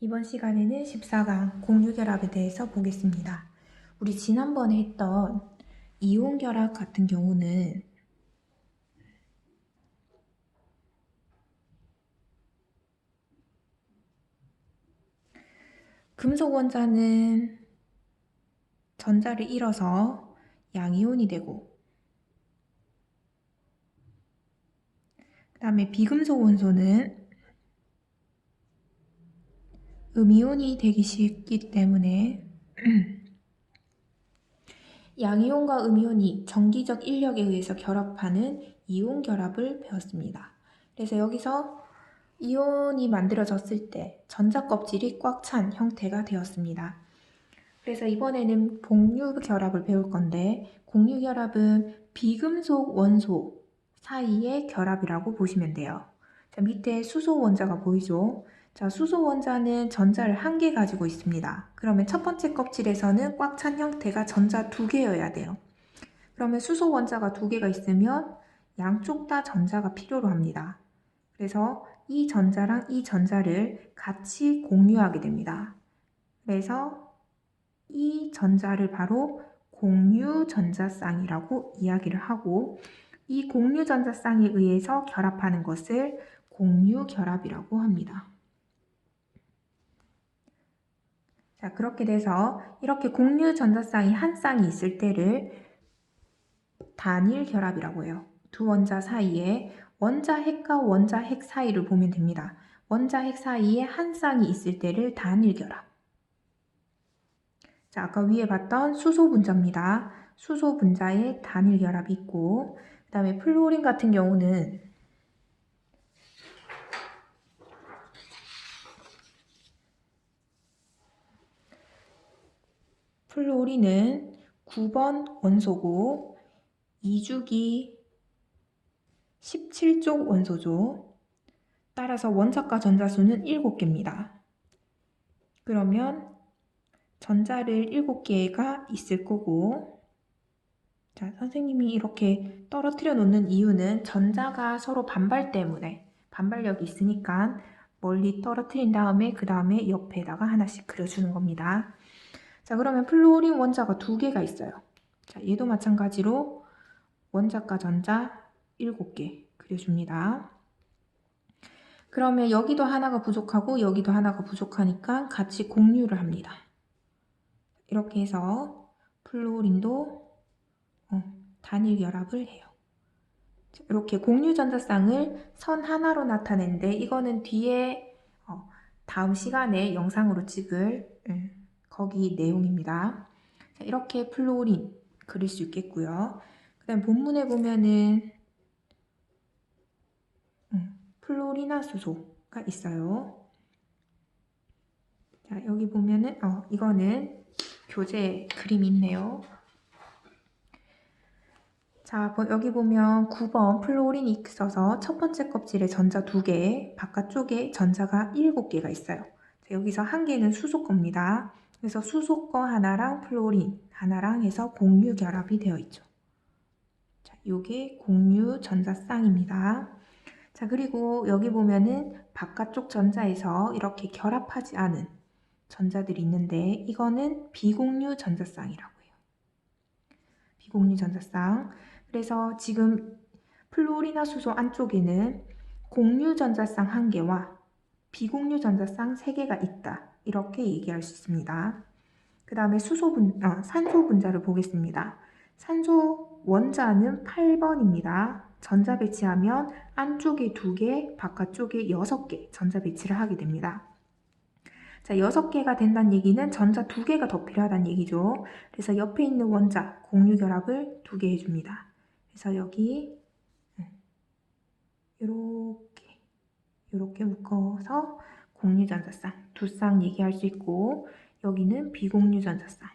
이번 시간에는 14강 공유결합에 대해서 보겠습니다. 우리 지난번에 했던 이온결합 같은 경우는 금속 원자는 전자를 잃어서 양이온이 되고, 그 다음에 비금속 원소는 음이온이 되기 쉽기 때문에 양이온과 음이온이 전기적 인력에 의해서 결합하는 이온 결합을 배웠습니다. 그래서 여기서 이온이 만들어졌을 때 전자 껍질이 꽉 찬 형태가 되었습니다. 그래서 이번에는 복류 결합을 배울 건데, 공유 결합은 비금속 원소 사이의 결합이라고 보시면 돼요. 자, 밑에 수소 원자가 보이죠? 자, 수소 원자는 전자를 1개 가지고 있습니다. 그러면 첫 번째 껍질에서는 꽉 찬 형태가 전자 2개여야 돼요. 그러면 수소 원자가 2개가 있으면 양쪽 다 전자가 필요로 합니다. 그래서 이 전자랑 이 전자를 같이 공유하게 됩니다. 그래서 이 전자를 바로 공유 전자쌍이라고 이야기를 하고, 이 공유 전자쌍에 의해서 결합하는 것을 공유 결합이라고 합니다. 자, 그렇게 돼서 이렇게 공유 전자쌍이 한 쌍이 있을 때를 단일 결합이라고 해요. 두 원자 사이에 원자 핵과 원자 핵 사이를 보면 됩니다. 원자 핵 사이에 한 쌍이 있을 때를 단일 결합. 자, 아까 위에 봤던 수소 분자입니다. 수소 분자에 단일 결합이 있고, 그 다음에 플루오린 같은 경우는 플루오린은 9번 원소고 2주기 17쪽 원소죠. 따라서 원자과 전자수는 7개입니다. 그러면 전자를 7개가 있을 거고, 자, 선생님이 이렇게 떨어뜨려 놓는 이유는 전자가 서로 반발 때문에, 반발력이 있으니까 멀리 떨어뜨린 다음에 그 다음에 옆에다가 하나씩 그려주는 겁니다. 자, 그러면 플루오린 원자가 2개가 있어요. 자, 얘도 마찬가지로 원자과 전자 7개 그려줍니다. 그러면 여기도 하나가 부족하고 여기도 하나가 부족하니까 같이 공유를 합니다. 이렇게 해서 플루오린도 단일 결합을 해요. 이렇게 공유 전자쌍을 선 하나로 나타내는데, 이거는 뒤에 다음 시간에 영상으로 찍을 거기 내용입니다. 자, 이렇게 플루오린 그릴 수 있겠고요. 그 다음 본문에 보면은 플루오리나수소가 있어요. 자, 여기 보면은 이거는 교재 그림이 있네요. 자, 여기 보면 9번 플루오린이 있어서 첫 번째 껍질에 전자 2개, 바깥쪽에 전자가 7개가 있어요. 자, 여기서 1개는 수소 겁니다. 그래서 수소 거 하나랑 플루오린 하나랑 해서 공유 결합이 되어 있죠. 자, 요게 공유 전자쌍입니다. 자, 그리고 여기 보면은 바깥쪽 전자에서 이렇게 결합하지 않은 전자들이 있는데, 이거는 비공유 전자쌍이라고 해요. 비공유 전자쌍. 그래서 지금 플루오리나 수소 안쪽에는 공유 전자쌍 1개와 비공유 전자쌍 3개가 있다, 이렇게 얘기할 수 있습니다. 그 다음에 산소 분자를 보겠습니다. 산소 원자는 8번입니다. 전자 배치하면 안쪽에 2개, 바깥쪽에 6개 전자 배치를 하게 됩니다. 자, 6개가 된다는 얘기는 전자 2개가 더 필요하다는 얘기죠. 그래서 옆에 있는 원자 공유 결합을 2개 해줍니다. 그래서 여기 이렇게 묶어서 공유 전자쌍 2쌍 얘기할 수 있고, 여기는 비공유 전자쌍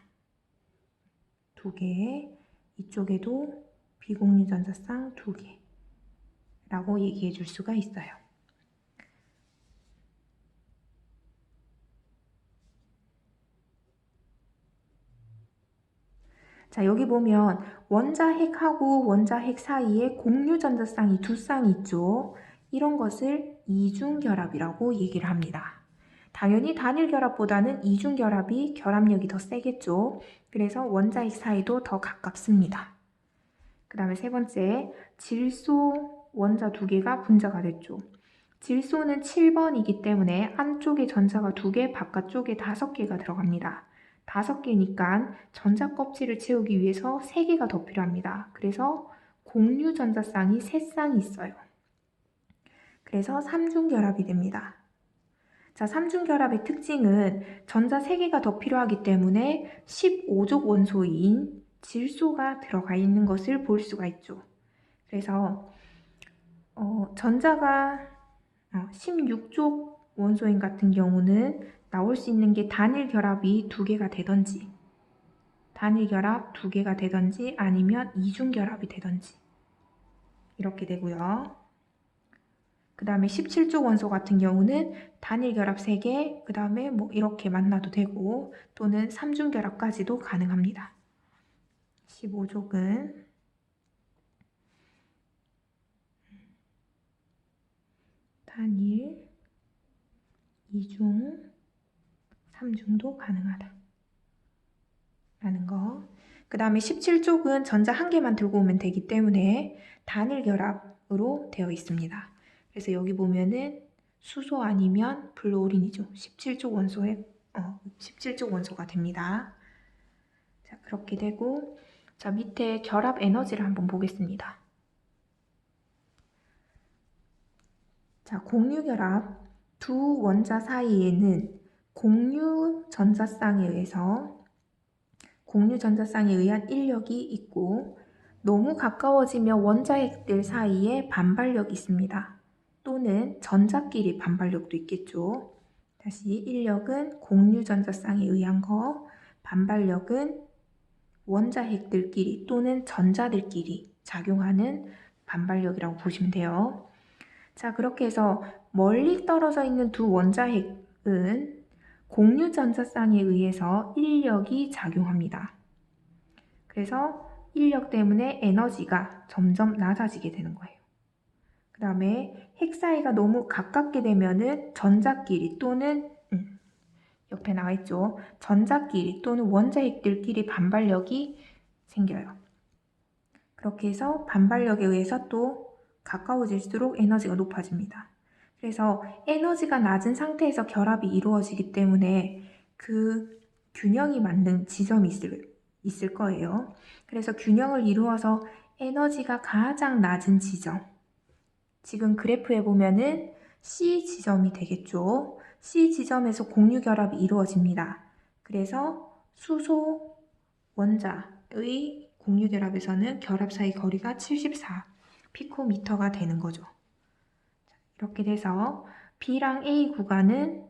2개, 이쪽에도 비공유 전자쌍 2개라고 얘기해 줄 수가 있어요. 자, 여기 보면 원자 핵하고 원자 핵 사이에 공유 전자쌍이 2쌍이 있죠. 이런 것을 이중결합이라고 얘기를 합니다. 당연히 단일 결합보다는 이중 결합이 결합력이 더 세겠죠. 그래서 원자핵 사이도 더 가깝습니다. 그 다음에 세 번째, 질소 원자 두 개가 분자가 됐죠. 질소는 7번이기 때문에 안쪽에 전자가 2개, 바깥쪽에 5개가 들어갑니다. 5개니까 전자 껍질을 채우기 위해서 3개가 더 필요합니다. 그래서 공유 전자쌍이 3쌍이 있어요. 그래서 3중 결합이 됩니다. 자, 3중 결합의 특징은 전자 3개가 더 필요하기 때문에 15족 원소인 질소가 들어가 있는 것을 볼 수가 있죠. 그래서 전자가 16족 원소인 같은 경우는 나올 수 있는 게 단일 결합이 2개가 되던지, 단일 결합 2개가 되던지, 아니면 이중 결합이 되던지 이렇게 되고요. 그 다음에 17족 원소 같은 경우는 단일 결합 3개, 그 다음에 뭐 이렇게 만나도 되고, 또는 3중 결합까지도 가능합니다. 15족은 단일, 2중, 3중도 가능하다 라는 거. 그 다음에 17족은 전자 1개만 들고 오면 되기 때문에 단일 결합으로 되어 있습니다. 그래서 여기 보면은 수소 아니면 플루오린이죠. 17족 원소의 17족 원소가 됩니다. 자, 그렇게 되고, 자, 밑에 결합 에너지를 한번 보겠습니다. 자, 공유 결합 두 원자 사이에는 공유 전자쌍에 의한 인력이 있고, 너무 가까워지면 원자핵들 사이에 반발력이 있습니다. 또는 전자끼리 반발력도 있겠죠. 다시 인력은 공유 전자쌍에 의한 거, 반발력은 원자핵들끼리 또는 전자들끼리 작용하는 반발력이라고 보시면 돼요. 자, 그렇게 해서 멀리 떨어져 있는 두 원자핵은 공유 전자쌍에 의해서 인력이 작용합니다. 그래서 인력 때문에 에너지가 점점 낮아지게 되는 거예요. 그 다음에 핵 사이가 너무 가깝게 되면은 전자끼리 또는 옆에 나와 있죠. 전자끼리 또는 원자핵들끼리 반발력이 생겨요. 그렇게 해서 반발력에 의해서 또 가까워질수록 에너지가 높아집니다. 그래서 에너지가 낮은 상태에서 결합이 이루어지기 때문에 그 균형이 맞는 지점이 있을 거예요. 그래서 균형을 이루어서 에너지가 가장 낮은 지점, 지금 그래프에 보면은 C 지점이 되겠죠. C 지점에서 공유 결합이 이루어집니다. 그래서 수소 원자의 공유 결합에서는 결합 사이 거리가 74 피코미터가 되는 거죠. 이렇게 돼서 B랑 A 구간은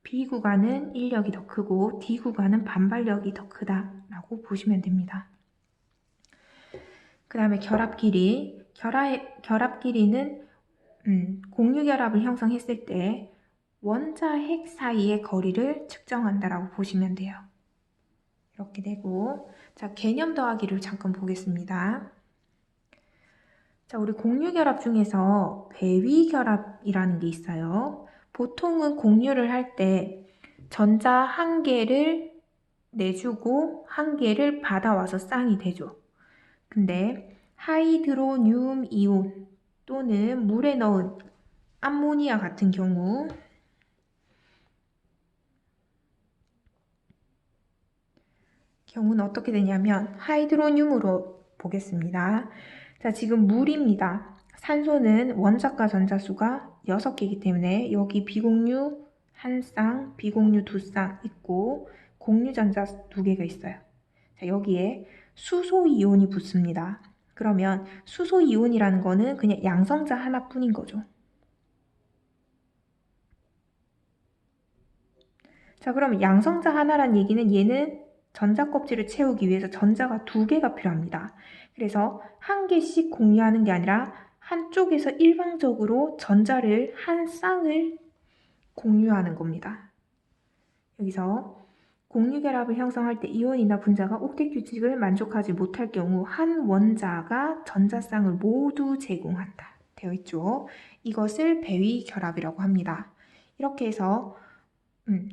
B 구간은 인력이 더 크고 D 구간은 반발력이 더 크다라고 보시면 됩니다. 그 다음에 결합 길이. 결합 길이는 공유 결합을 형성했을 때 원자 핵 사이의 거리를 측정한다라고 보시면 돼요. 이렇게 되고, 자, 개념 더하기를 잠깐 보겠습니다. 자, 우리 공유 결합 중에서 배위 결합이라는 게 있어요. 보통은 공유를 할 때 전자 1개를 내주고 1개를 받아와서 쌍이 되죠. 근데 하이드로늄 이온 또는 물에 넣은 암모니아 같은 경우는 어떻게 되냐면 하이드로늄으로 보겠습니다. 자, 지금 물입니다. 산소는 원자과 전자수가 6개이기 때문에 여기 비공유 1쌍, 비공유 2쌍 있고 공유 전자 2개가 있어요. 자, 여기에 수소 이온이 붙습니다. 그러면 수소 이온이라는 거는 그냥 양성자 하나뿐인 거죠. 자, 그럼 양성자 하나란 얘기는 얘는 전자 껍질을 채우기 위해서 전자가 2개가 필요합니다. 그래서 1개씩 공유하는 게 아니라 한쪽에서 일방적으로 전자를 한 쌍을 공유하는 겁니다. 여기서 공유 결합을 형성할 때 이온이나 분자가 옥텟 규칙을 만족하지 못할 경우 한 원자가 전자쌍을 모두 제공한다 되어 있죠. 이것을 배위 결합이라고 합니다. 이렇게 해서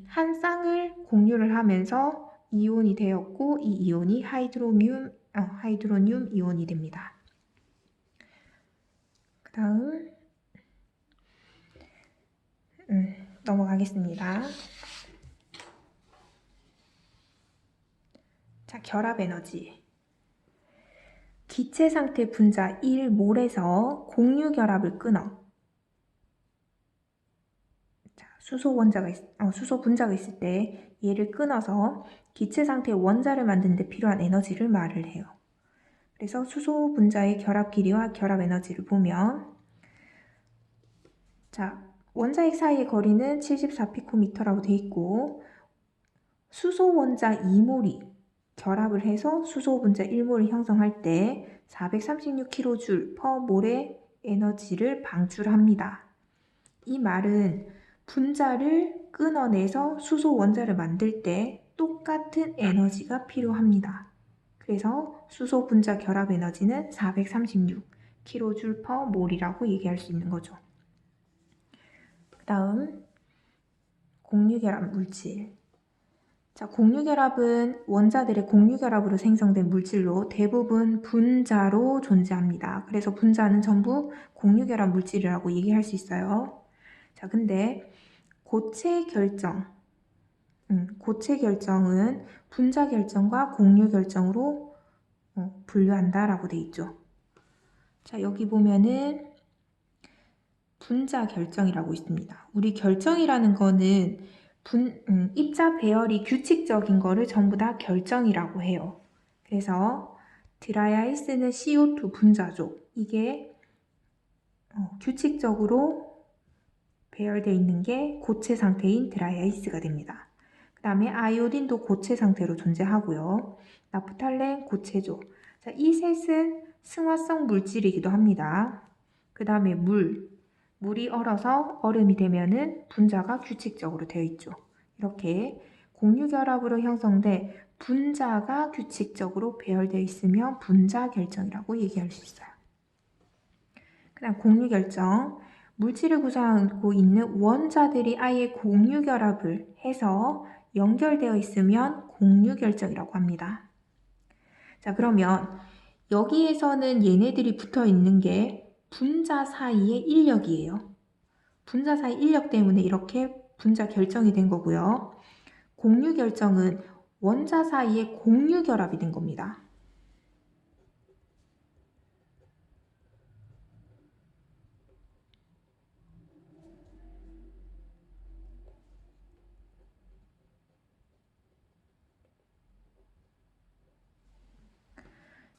한 쌍을 공유를 하면서 이온이 되었고 이 이온이 하이드로늄 이온이 됩니다. 그 다음 넘어가겠습니다. 자, 결합 에너지. 기체 상태 분자 1몰에서 공유 결합을 끊어. 자, 수소 분자가 있을 때 얘를 끊어서 기체 상태의 원자를 만드는 데 필요한 에너지를 말을 해요. 그래서 수소 분자의 결합 길이와 결합 에너지를 보면 자, 원자핵 사이의 거리는 74피코미터라고 되어 있고 수소 원자 2몰이 결합을 해서 수소 분자 1몰을 형성할 때 436kJ/몰의 에너지를 방출합니다. 이 말은 분자를 끊어내서 수소 원자를 만들 때 똑같은 에너지가 필요합니다. 그래서 수소 분자 결합 에너지는 436kJ/몰이라고 얘기할 수 있는 거죠. 그 다음 공유결합 물질. 자, 공유결합은 원자들의 공유결합으로 생성된 물질로 대부분 분자로 존재합니다. 그래서 분자는 전부 공유결합 물질이라고 얘기할 수 있어요. 자, 근데 고체 결정은 분자 결정과 공유 결정으로 분류한다라고 돼 있죠. 자, 여기 보면은 분자 결정이라고 있습니다. 우리 결정이라는 거는 입자 배열이 규칙적인 거를 전부 다 결정이라고 해요. 그래서 드라이아이스는 CO2 분자죠. 이게 규칙적으로 배열되어 있는 게 고체 상태인 드라이아이스가 됩니다. 그 다음에 아이오딘도 고체 상태로 존재하고요. 나프탈렌 고체죠. 자, 이 셋은 승화성 물질이기도 합니다. 그 다음에 물이 얼어서 얼음이 되면은 분자가 규칙적으로 되어 있죠. 이렇게 공유결합으로 형성된 분자가 규칙적으로 배열되어 있으면 분자 결정이라고 얘기할 수 있어요. 그 다음 공유결정. 물질을 구성하고 있는 원자들이 아예 공유결합을 해서 연결되어 있으면 공유결정이라고 합니다. 자, 그러면 여기에서는 얘네들이 붙어 있는 게 분자 사이의 인력이에요. 분자 사이 인력 때문에 이렇게 분자 결정이 된 거고요. 공유 결정은 원자 사이의 공유 결합이 된 겁니다.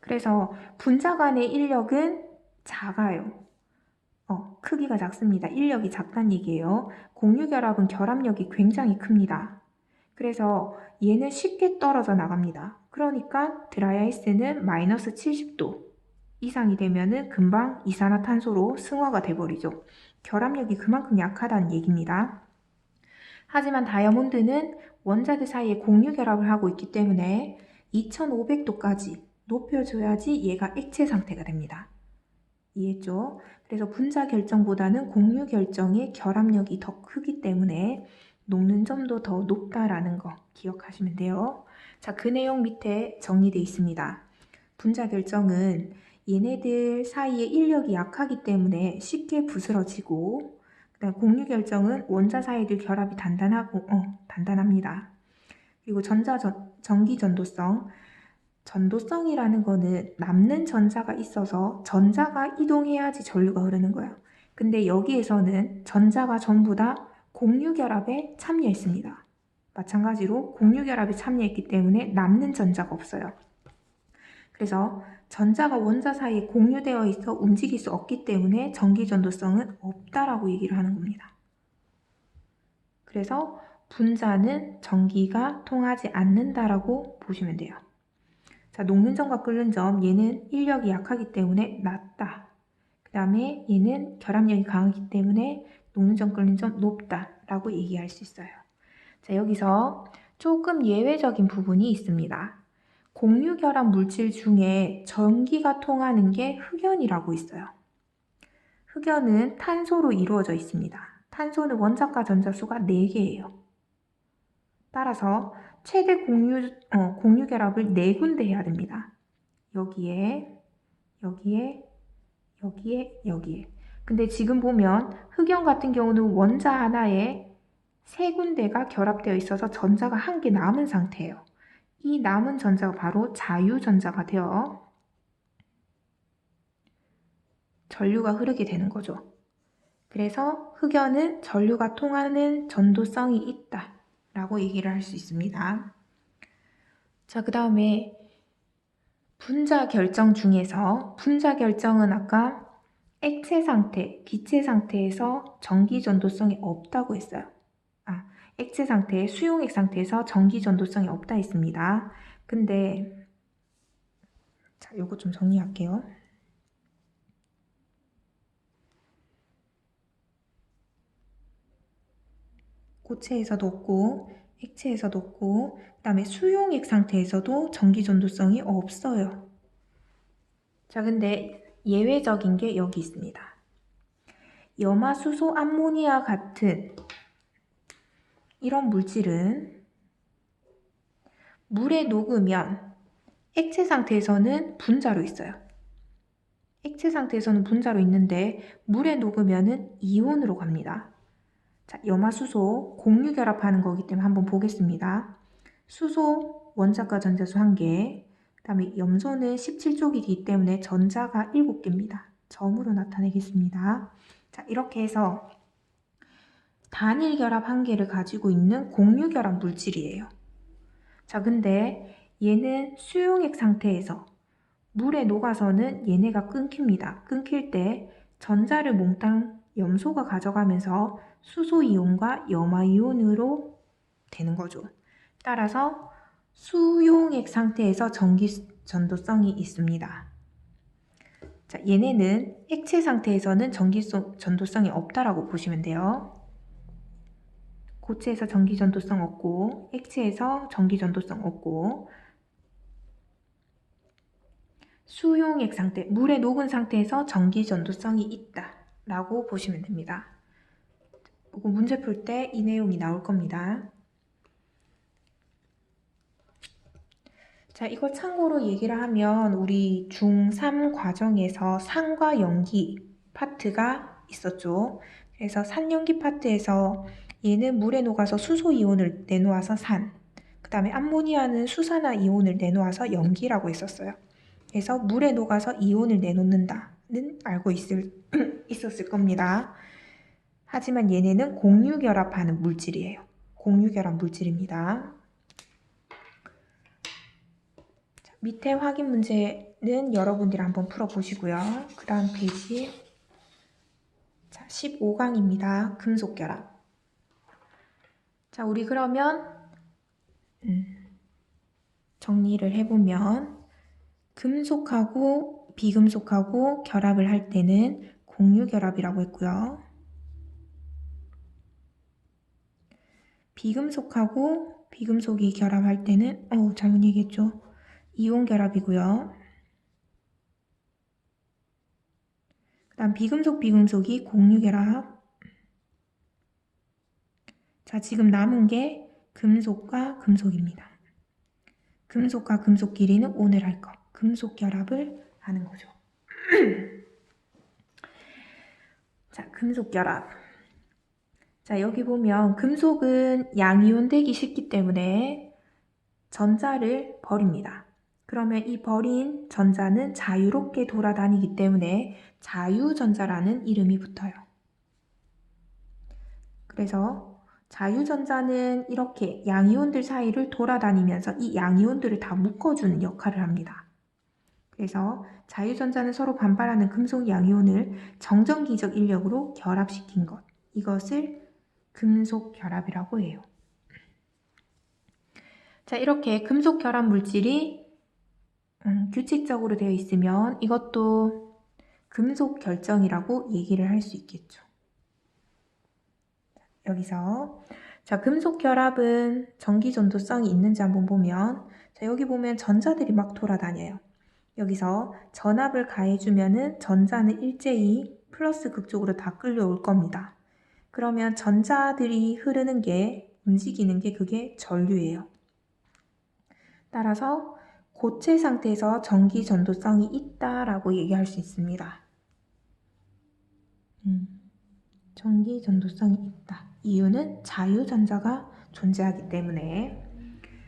그래서 분자 간의 인력은 작아요. 크기가 작습니다. 인력이 작다는 얘기예요. 공유 결합은 결합력이 굉장히 큽니다. 그래서 얘는 쉽게 떨어져 나갑니다. 그러니까 드라이아이스는 마이너스 70도 이상이 되면은 금방 이산화탄소로 승화가 돼버리죠. 결합력이 그만큼 약하다는 얘기입니다. 하지만 다이아몬드는 원자들 사이에 공유 결합을 하고 있기 때문에 2500도까지 높여줘야지 얘가 액체 상태가 됩니다. 이해했죠? 그래서 분자 결정보다는 공유 결정의 결합력이 더 크기 때문에 녹는 점도 더 높다라는 거 기억하시면 돼요. 자, 그 내용 밑에 정리되어 있습니다. 분자 결정은 얘네들 사이의 인력이 약하기 때문에 쉽게 부스러지고, 그다음 공유 결정은 원자 사이들 결합이 단단합니다. 그리고 전기 전도성. 전도성이라는 거는 남는 전자가 있어서 전자가 이동해야지 전류가 흐르는 거예요. 근데 여기에서는 전자가 전부 다 공유결합에 참여했습니다. 마찬가지로 공유결합에 참여했기 때문에 남는 전자가 없어요. 그래서 전자가 원자 사이에 공유되어 있어 움직일 수 없기 때문에 전기전도성은 없다라고 얘기를 하는 겁니다. 그래서 분자는 전기가 통하지 않는다라고 보시면 돼요. 자, 녹는 점과 끓는 점, 얘는 인력이 약하기 때문에 낮다. 그 다음에 얘는 결합력이 강하기 때문에 녹는 점, 끓는 점 높다라고 얘기할 수 있어요. 자, 여기서 조금 예외적인 부분이 있습니다. 공유결합 물질 중에 전기가 통하는 게 흑연이라고 있어요. 흑연은 탄소로 이루어져 있습니다. 탄소는 원자과 전자 수가 4개예요. 따라서 최대 공유 결합을 4군데 해야 됩니다. 여기에, 여기에, 여기에, 여기에. 근데 지금 보면 흑연 같은 경우는 원자 하나에 3군데가 결합되어 있어서 전자가 1개 남은 상태예요. 이 남은 전자가 바로 자유전자가 되어 전류가 흐르게 되는 거죠. 그래서 흑연은 전류가 통하는 전도성이 있다 라고 얘기를 할 수 있습니다. 자, 그 다음에 분자 결정 중에서 분자 결정은 아까 액체 상태, 기체 상태에서 전기 전도성이 없다고 했어요. 액체 상태, 수용액 상태에서 전기 전도성이 없다 했습니다. 근데 자, 요거 좀 정리할게요. 고체에서도 없고 액체에서도 없고 그 다음에 수용액 상태에서도 전기 전도성이 없어요. 자, 근데 예외적인 게 여기 있습니다. 염화수소 암모니아 같은 이런 물질은 물에 녹으면 액체 상태에서는 분자로 있어요. 액체 상태에서는 분자로 있는데 물에 녹으면은 이온으로 갑니다. 자, 염화수소 공유 결합하는 거기 때문에 한번 보겠습니다. 수소 원자가 전자수 1개, 그 다음에 염소는 17쪽이기 때문에 전자가 7개입니다. 점으로 나타내겠습니다. 자, 이렇게 해서 단일 결합 1개를 가지고 있는 공유 결합 물질이에요. 자, 근데 얘는 수용액 상태에서 물에 녹아서는 얘네가 끊깁니다. 끊길 때 전자를 몽땅 염소가 가져가면서 수소이온과 염화이온으로 되는 거죠. 따라서 수용액 상태에서 전기 전도성이 있습니다. 자, 얘네는 액체 상태에서는 전기 전도성이 없다라고 보시면 돼요. 고체에서 전기 전도성 없고 액체에서 전기 전도성 없고 수용액 상태, 물에 녹은 상태에서 전기 전도성이 있다 라고 보시면 됩니다. 이거 문제 풀 때 이 내용이 나올 겁니다. 자, 이걸 참고로 얘기를 하면 우리 중3 과정에서 산과 연기 파트가 있었죠. 그래서 산연기 파트에서 얘는 물에 녹아서 수소이온을 내놓아서 산, 그 다음에 암모니아는 수산화이온을 내놓아서 연기라고 했었어요. 그래서 물에 녹아서 이온을 내놓는다는 알고 있었을 겁니다. 하지만 얘네는 공유결합하는 물질이에요. 공유결합 물질입니다. 자, 밑에 확인 문제는 여러분들이 한번 풀어보시고요. 그 다음 페이지 15강입니다. 금속결합. 자, 우리 그러면 정리를 해보면 금속하고 비금속하고 결합을 할 때는 공유결합이라고 했고요. 비금속하고 비금속이 결합할 때는 잘못 얘기했죠. 이온결합이고요. 그 다음 비금속이 공유결합. 자, 지금 남은 게 금속과 금속입니다. 금속과 금속끼리는 오늘 할 거. 금속결합을 하는 거죠. 자, 금속결합. 자, 여기 보면 금속은 양이온 되기 쉽기 때문에 전자를 버립니다. 그러면 이 버린 전자는 자유롭게 돌아다니기 때문에 자유전자라는 이름이 붙어요. 그래서 자유전자는 이렇게 양이온들 사이를 돌아다니면서 이 양이온들을 다 묶어주는 역할을 합니다. 그래서 자유전자는 서로 반발하는 금속 양이온을 정전기적 인력으로 결합시킨 것. 이것을 금속결합이라고 해요. 자, 이렇게 금속결합 물질이 규칙적으로 되어 있으면 이것도 금속결정이라고 얘기를 할 수 있겠죠. 여기서 자, 금속결합은 전기전도성이 있는지 한번 보면 자, 여기 보면 전자들이 막 돌아다녀요. 여기서 전압을 가해주면은 전자는 일제히 플러스 극쪽으로 다 끌려올 겁니다. 그러면 전자들이 흐르는 게 움직이는 게 그게 전류예요. 따라서 고체 상태에서 전기 전도성이 있다라고 얘기할 수 있습니다. 전기 전도성이 있다. 이유는 자유전자가 존재하기 때문에.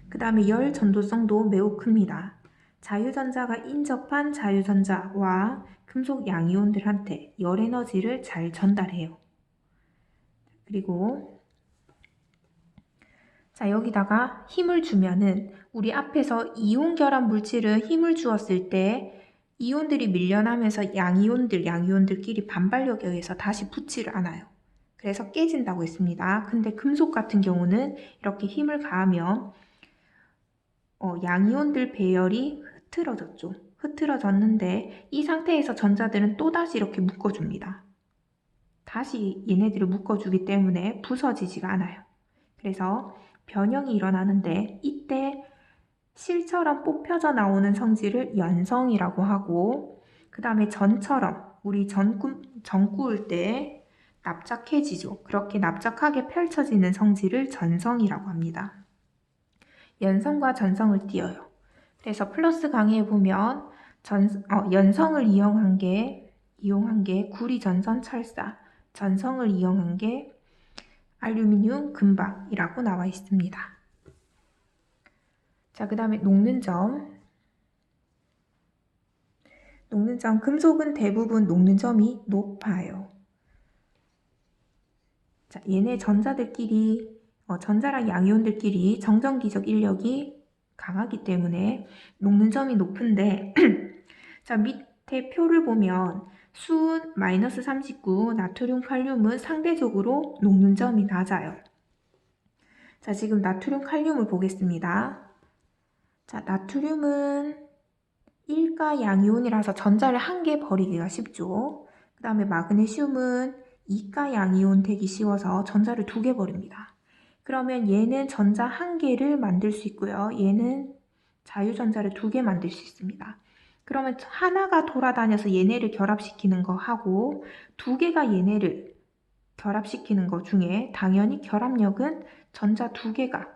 그 다음에 열 전도성도 매우 큽니다. 자유전자가 인접한 자유전자와 금속 양이온들한테 열 에너지를 잘 전달해요. 그리고 자, 여기다가 힘을 주면은 우리 앞에서 이온 결합 물질은 힘을 주었을 때 이온들이 밀려나면서 양이온들끼리 반발력에 의해서 다시 붙지를 않아요. 그래서 깨진다고 했습니다. 근데 금속 같은 경우는 이렇게 힘을 가하면 양이온들 배열이 흐트러졌죠. 흐트러졌는데 이 상태에서 전자들은 또다시 이렇게 묶어줍니다. 다시 얘네들을 묶어주기 때문에 부서지지가 않아요. 그래서 변형이 일어나는데 이때 실처럼 뽑혀져 나오는 성질을 연성이라고 하고, 그 다음에 전처럼 우리 전 구울 때 납작해지죠. 그렇게 납작하게 펼쳐지는 성질을 전성이라고 합니다. 연성과 전성을 띄어요. 그래서 플러스 강의에 보면 연성을 이용한 게 구리 전선 철사, 전성을 이용한 게 알루미늄 금박이라고 나와 있습니다. 자, 그 다음에 녹는 점. 금속은 대부분 녹는 점이 높아요. 자, 얘네 전자들끼리 전자랑 양이온들끼리 정전기적 인력이 강하기 때문에 녹는 점이 높은데 자, 밑에 표를 보면 수은 마이너스 39, 나트륨, 칼륨은 상대적으로 녹는 점이 낮아요. 자, 지금 나트륨, 칼륨을 보겠습니다. 자, 나트륨은 1가 양이온이라서 전자를 한 개 버리기가 쉽죠. 그 다음에 마그네슘은 2가 양이온 되기 쉬워서 전자를 2개 버립니다. 그러면 얘는 전자 한 개를 만들 수 있고요. 얘는 자유전자를 2개 만들 수 있습니다. 그러면 하나가 돌아다녀서 얘네를 결합시키는 거 하고 2개가 얘네를 결합시키는 거 중에 당연히 결합력은 전자 2개가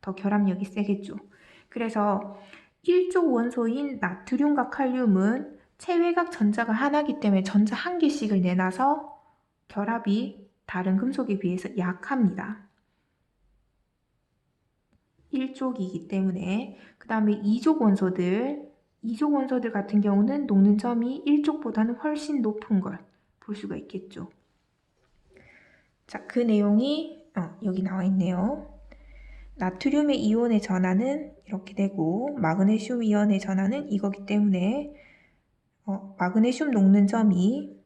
더 결합력이 세겠죠. 그래서 1족 원소인 나트륨과 칼륨은 체외각 전자가 하나이기 때문에 전자 한 개씩을 내놔서 결합이 다른 금속에 비해서 약합니다. 1족이기 때문에. 그 다음에 2족 원소들 같은 경우는 녹는 점이 1족보다는 훨씬 높은 걸 볼 수가 있겠죠. 자, 그 내용이 여기 나와 있네요. 나트륨의 이온의 전하는 이렇게 되고 마그네슘 이온의 전하는 이거기 때문에 마그네슘 녹는 점이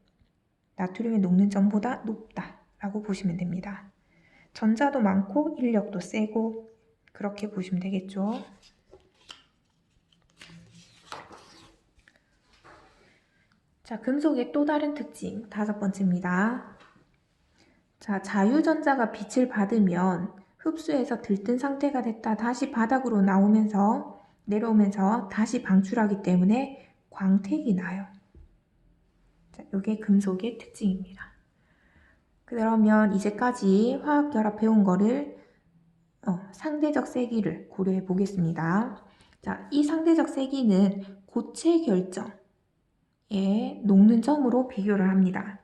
나트륨의 녹는 점보다 높다라고 보시면 됩니다. 전자도 많고 인력도 세고 그렇게 보시면 되겠죠. 자, 금속의 또 다른 특징 5번째입니다. 자, 자유전자가 빛을 받으면 흡수해서 들뜬 상태가 됐다 다시 바닥으로 내려오면서 다시 방출하기 때문에 광택이 나요. 자, 이게 금속의 특징입니다. 그러면 이제까지 화학결합 배운 거를 상대적 세기를 고려해 보겠습니다. 자, 이 상대적 세기는 고체 결정의 녹는 점으로 비교를 합니다.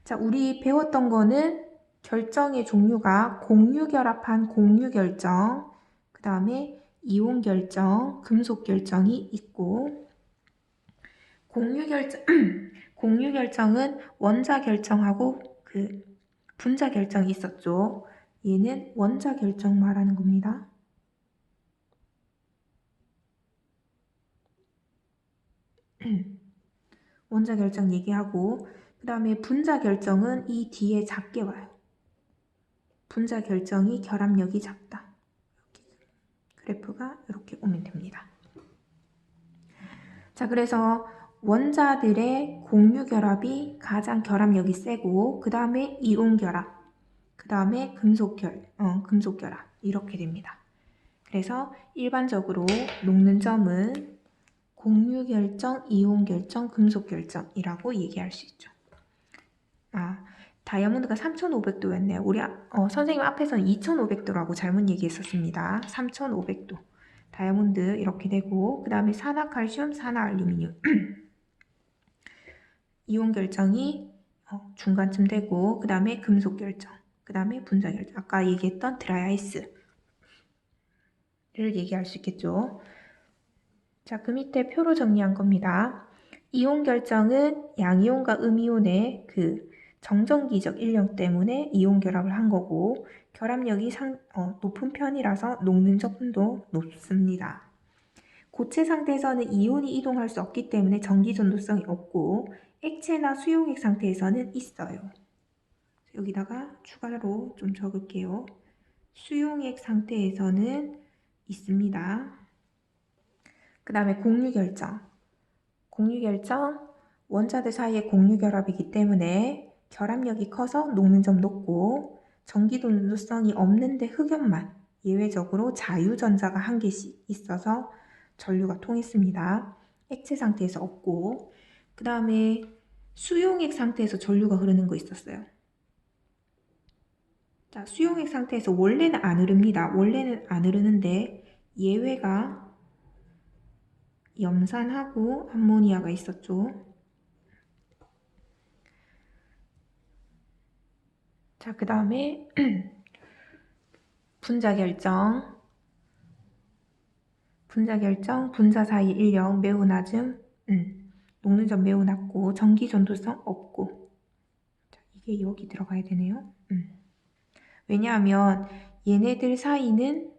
자, 우리 배웠던 거는 결정의 종류가 공유결합한 공유결정, 그 다음에 이온결정, 금속결정이 있고 공유결정은 원자결정하고 그 분자결정이 있었죠. 얘는 원자결정 말하는 겁니다. 원자결정 얘기하고 그 다음에 분자결정은 이 뒤에 작게 와요. 분자결정이 결합력이 작다. 그래프가 이렇게 오면 됩니다. 자, 그래서 원자들의 공유결합이 가장 결합력이 세고 그 다음에 이온결합, 그 다음에 금속결합 이렇게 됩니다. 그래서 일반적으로 녹는 점은 공유결정, 이온결정, 금속결정이라고 얘기할 수 있죠. 다이아몬드가 3500도였네요. 우리 선생님 앞에서는 2500도라고 잘못 얘기했었습니다. 3500도. 다이아몬드 이렇게 되고 그 다음에 산화칼슘, 산화알루미늄 이온 결정이 중간쯤 되고 그 다음에 금속 결정, 그 다음에 분자 결정. 아까 얘기했던 드라이아이스를 얘기할 수 있겠죠. 자, 그 밑에 표로 정리한 겁니다. 이온 결정은 양이온과 음이온의 그 정전기적 인력 때문에 이온 결합을 한 거고 결합력이 높은 편이라서 녹는 적도 높습니다. 고체 상태에서는 이온이 이동할 수 없기 때문에 전기 전도성이 없고 액체나 수용액 상태에서는 있어요. 여기다가 추가로 좀 적을게요. 수용액 상태에서는 있습니다. 그 다음에 공유결정. 공유결정, 원자들 사이의 공유결합이기 때문에 결합력이 커서 녹는 점 높고 전기 전도성이 없는데 흑연만 예외적으로 자유전자가 한 개씩 있어서 전류가 통했습니다. 액체 상태에서 없고 그 다음에 수용액 상태에서 전류가 흐르는 거 있었어요. 자, 수용액 상태에서 원래는 안 흐릅니다. 원래는 안 흐르는데 예외가 염산하고 암모니아가 있었죠. 자, 그 다음에 분자결정. 분자결정, 분자 사이 인력 매우 낮음, 녹는 점 매우 낮고 전기 전도성 없고. 자, 이게 여기 들어가야 되네요. 왜냐하면 얘네들 사이는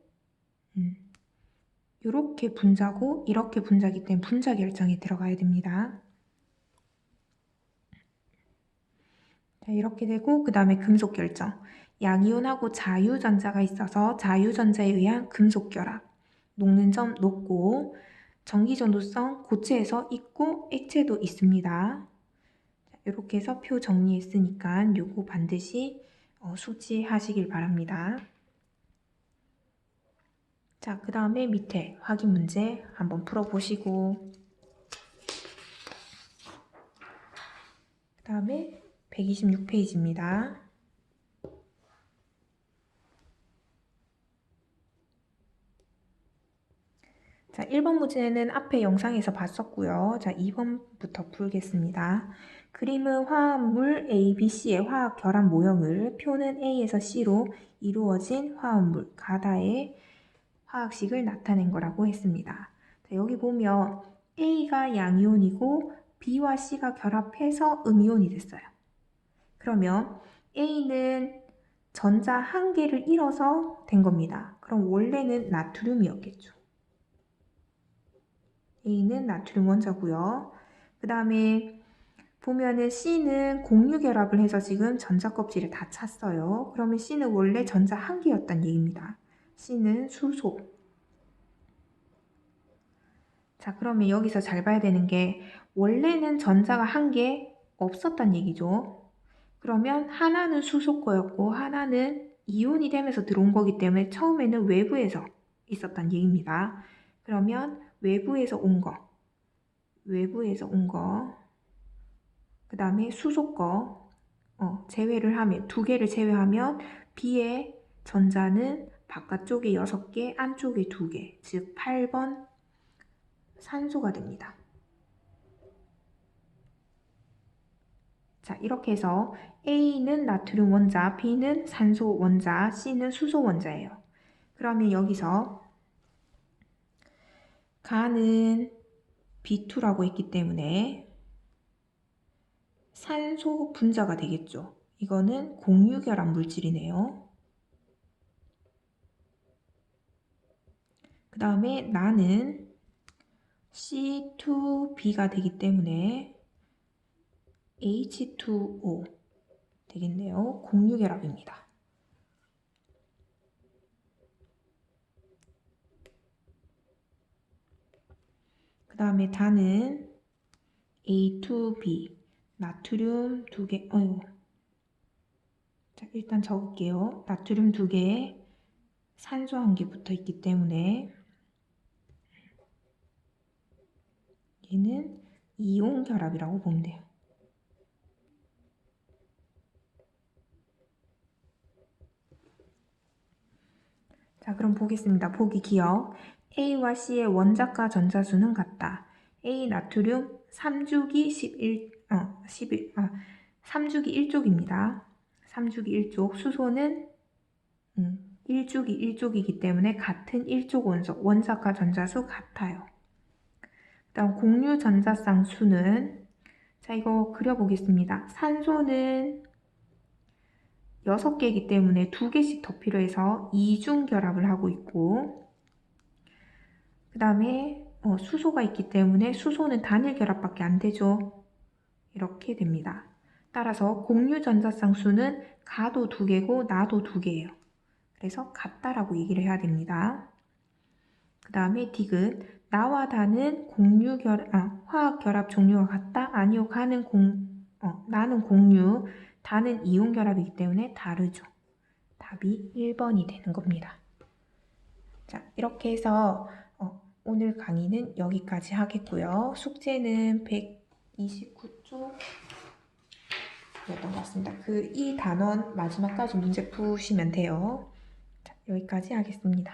이렇게 분자고 이렇게 분자기 때문에 분자결정이 들어가야 됩니다. 자, 이렇게 되고 그 다음에 금속결정. 양이온하고 자유전자가 있어서 자유전자에 의한 금속결합. 녹는 점 높고 전기전도성 고체에서 있고 액체도 있습니다. 이렇게 해서 표 정리했으니까 요거 반드시 숙지하시길 바랍니다. 자, 그 다음에 밑에 확인 문제 한번 풀어보시고 그 다음에 126페이지입니다. 자, 1번 문제는 앞에 영상에서 봤었고요. 자, 2번부터 풀겠습니다. 그림은 화합물 A, B, C의 화학 결합 모형을 표는 A에서 C로 이루어진 화합물 가다의 화학식을 나타낸 거라고 했습니다. 자, 여기 보면 A가 양이온이고 B와 C가 결합해서 음이온이 됐어요. 그러면 A는 전자 한 개를 잃어서 된 겁니다. 그럼 원래는 나트륨이었겠죠. A는 나트륨 원자고요. 그 다음에 보면은 C는 공유 결합을 해서 지금 전자 껍질을 다 찼어요. 그러면 C는 원래 전자 한 개였단 얘기입니다. C는 수소. 자, 그러면 여기서 잘 봐야 되는 게 원래는 전자가 한 개 없었단 얘기죠. 그러면 하나는 수소 거였고 하나는 이온이 되면서 들어온 거기 때문에 처음에는 외부에서 있었단 얘기입니다. 그러면 외부에서 온 거, 그 다음에 수소 거 제외를 하면 두 개를 제외하면 B의 전자는 바깥쪽에 6개, 안쪽에 2개, 즉 8번 산소가 됩니다. 자, 이렇게 해서 A는 나트륨 원자, B는 산소 원자, C는 수소 원자예요. 그러면 여기서 가는 B2라고 했기 때문에 산소 분자가 되겠죠. 이거는 공유결합 물질이네요. 그 다음에 나는 C2B가 되기 때문에 H2O 되겠네요. 공유결합입니다. 그 다음에 다는 A2B 나트륨 2개 자, 일단 적을게요. 나트륨 2개에 산소 1개 붙어 있기 때문에 얘는 이온 결합이라고 보면 돼요. 자, 그럼 보겠습니다. 보기 기억. A와 C의 원자과 전자수는 같다. A 나트륨 3주기 3주기 1족입니다. 3주기 1족. 수소는 1주기 1족이기 때문에 같은 1족 원소, 원자과 전자수 같아요. 다음 공유 전자쌍 수는, 자, 이거 그려보겠습니다. 산소는 6개이기 때문에 2개씩 더 필요해서 이중 결합을 하고 있고, 그 다음에 수소가 있기 때문에 수소는 단일 결합밖에 안 되죠. 이렇게 됩니다. 따라서 공유 전자쌍 수는 가도 2개고 나도 2개예요. 그래서 같다라고 얘기를 해야 됩니다. 그 다음에 디귿. 나와 다는 화학 결합 종류가 같다? 아니요. 나는 공유, 다는 이온 결합이기 때문에 다르죠. 답이 1번이 되는 겁니다. 자, 이렇게 해서 오늘 강의는 여기까지 하겠고요. 숙제는 129쪽이었던 것 같습니다. 이 단원 마지막까지 문제 푸시면 돼요. 자, 여기까지 하겠습니다.